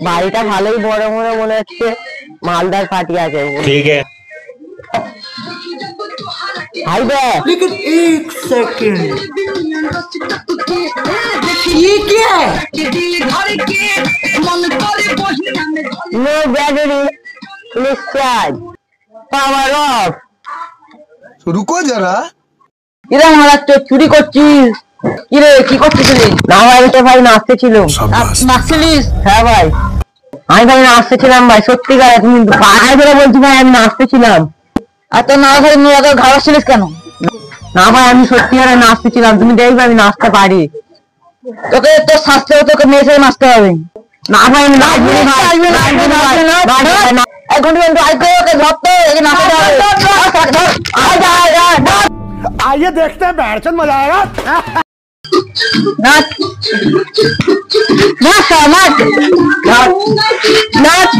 বাড়িটা ভালোই বড় মনে হচ্ছে, মালদার পার্টি আছে। ठीक है। भाई बे लेकिन एक सेकंड, ये क्या है? No battery please charge power off. रुको जरा, কিরে মারা তো চুরি করছিস? কিরে কি করছিস তুই? না ভাই আমি তো ভাই নাচতেছিলাম। নাচছিলিস? হ্যাঁ ভাই আমি ভাই নাচতেছিলাম ভাই, সত্যিকার তুমি পাড়ায় ধরে বলছি ভাই আমি নাচতেছিলাম। আর তো না ভাই নিয়ে তো ঘাড়ছিলিস কেন? না ভাই আমি সত্যিকারে নাচতেছিলাম, তুমি দেখবে আমি নাচতে পারি। তোকে তো শাস্তি হবে, তোকে মেয়ে ছেড়ে নাচতে হবে। না ভাই আমি নাচবো না ভাই, এক ঘন্টা কিন্তু আইকো ওকে ধরতে এই নাচতে হবে। आइए देखते हैं बैठचंद मजा आएगा। नाच नाच नाच नाच नाच